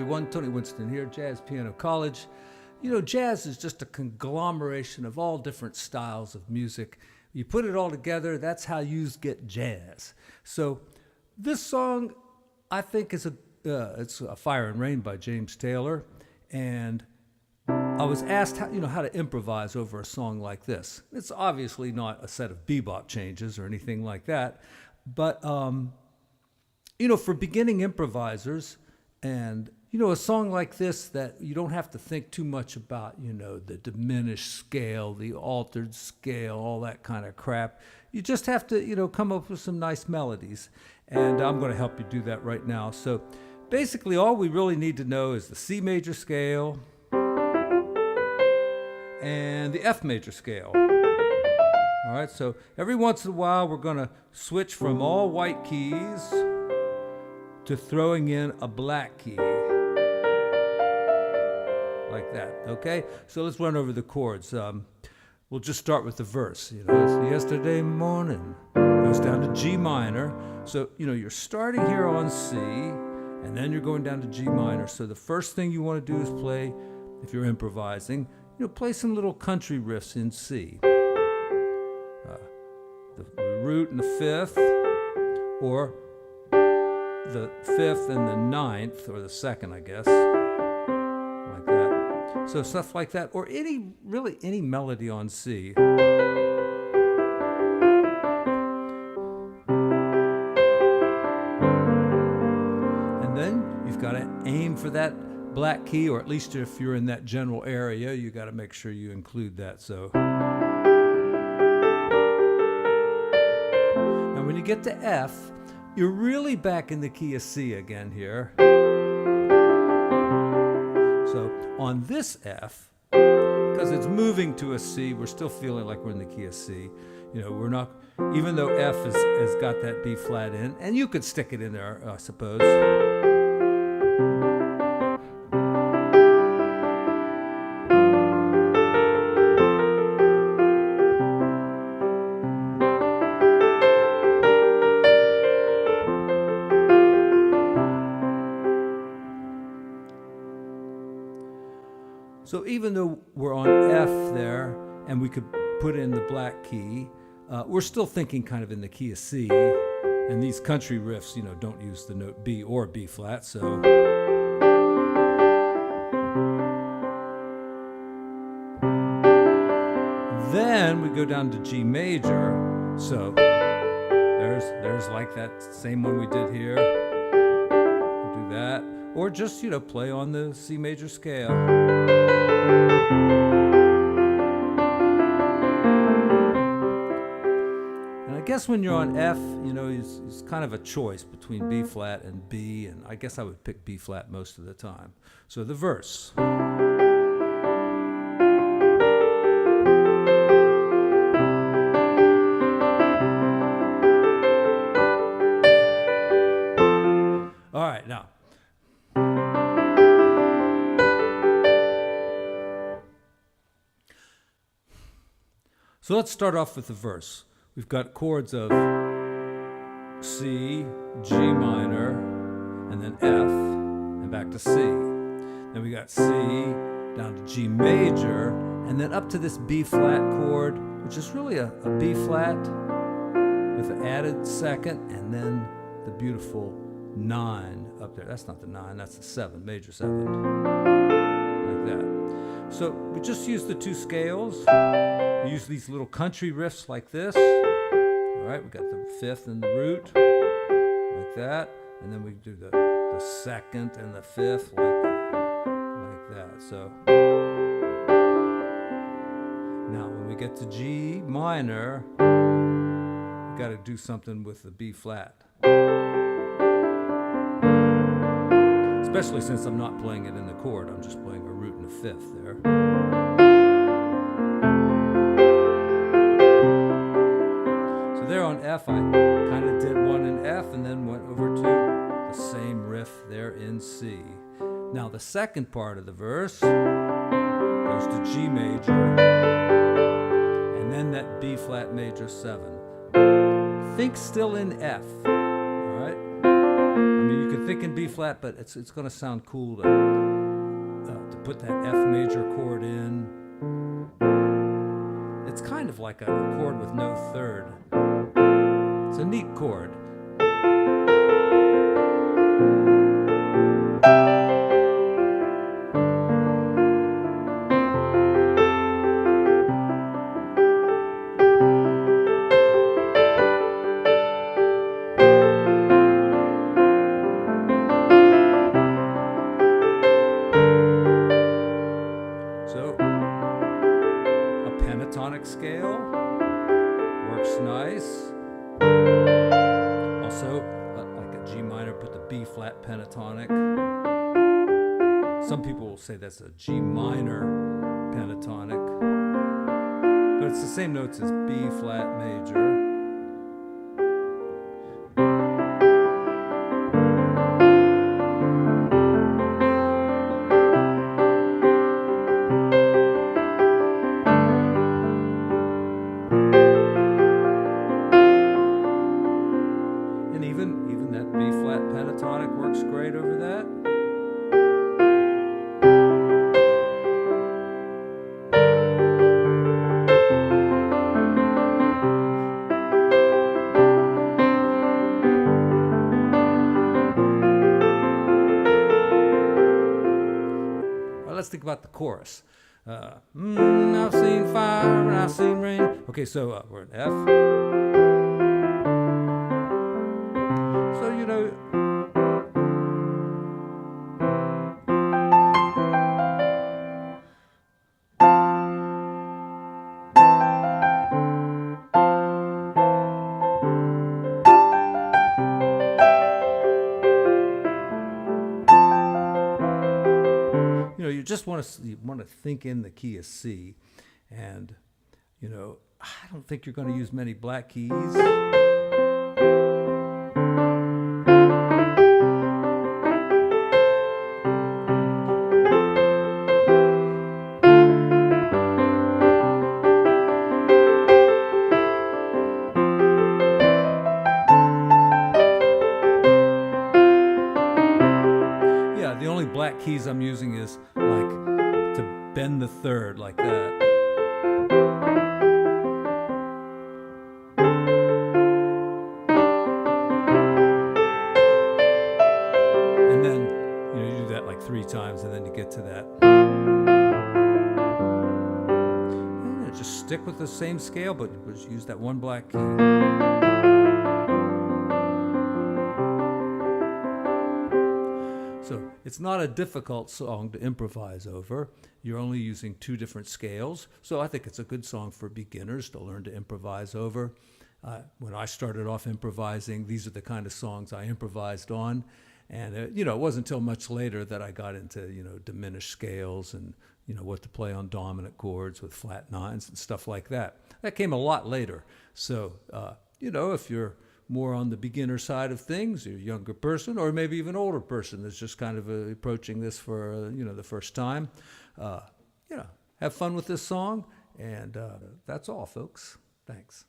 everyone. Tony Winston here, Jazz Piano College. You know, jazz is just a conglomeration of all different styles of music. You put it all together, that's how you get jazz. So this song, I think, is it's a Fire and Rain by James Taylor. And I was asked how to improvise over a song like this. It's obviously not a set of bebop changes or anything like that. But, for beginning improvisers, and a song like this that you don't have to think too much about, the diminished scale, the altered scale, all that kind of crap. You just have to, come up with some nice melodies. And I'm going to help you do that right now. So basically all we really need to know is the C major scale and the F major scale. All right, so every once in a while we're going to switch from all white keys to throwing in a black key. Like that, okay? So let's run over the chords. We'll just start with the verse. It's yesterday morning, goes down to G minor. So, you're starting here on C, and then you're going down to G minor. So the first thing you want to do is play, if you're improvising, play some little country riffs in C. The root and the fifth, or the fifth and the ninth, or the second, I guess. Like that. So stuff like that, or any melody on C. And then you've got to aim for that black key, or at least if you're in that general area, you got to make sure you include that. So now when you get to F, you're really back in the key of C again here. So on this F, because it's moving to a C, we're still feeling like we're in the key of C. We're not, even though F has got that B flat in, and you could stick it in there, I suppose. So even though we're on F there, and we could put in the black key, we're still thinking kind of in the key of C. And these country riffs, don't use the note B or B flat, so. Then we go down to G major. So there's like that same one we did here. Do that. Or just, play on the C major scale. And I guess when you're on F, it's kind of a choice between B flat and B, and I guess I would pick B flat most of the time. So the verse. All right, now. So let's start off with the verse. We've got chords of C, G minor, and then F, and back to C. Then we got C, down to G major, and then up to this B flat chord, which is really a B flat with an added second, and then the beautiful 9 up there. That's not the 9, that's the 7, major 7. Like that. So we just use the two scales. We use these little country riffs like this. All right, we got the fifth and the root, like that. And then we do the second and the fifth, like that. So now when we get to G minor, we got to do something with the B flat. Especially since I'm not playing it in the chord, I'm just playing a root and a fifth there. So there on F, I kind of did one in F and then went over to the same riff there in C. Now the second part of the verse goes to G major, and then that B flat major 7. Think still in F, all right? I mean, you You could think in B flat, but it's going to sound cool to put that F major chord in. It's kind of like a chord with no third. It's a neat chord. So a pentatonic scale works nice. Also, like a G minor, put the B flat pentatonic. Some people will say that's a G minor pentatonic, but it's the same notes as B flat major. And even that B flat pentatonic works great over that. Let's think about the chorus. I've seen fire and I've seen rain. Okay, so we're in F. So, you know, you just want to think in the key of C, and I don't think you're going to use many black keys. Yeah, the only black keys I'm using is like to bend the third like that. And then, you do that like 3 times and then you get to that. And just stick with the same scale, but just use that one black key. So it's not a difficult song to improvise over. You're only using 2 different scales. So I think it's a good song for beginners to learn to improvise over. When I started off improvising, these are the kind of songs I improvised on. And, it wasn't until much later that I got into, diminished scales and, what to play on dominant chords with flat nines and stuff like that. That came a lot later. So, if you're more on the beginner side of things, you're a younger person, or maybe even older person that's just kind of approaching this for, the first time, have fun with this song. And that's all, folks. Thanks.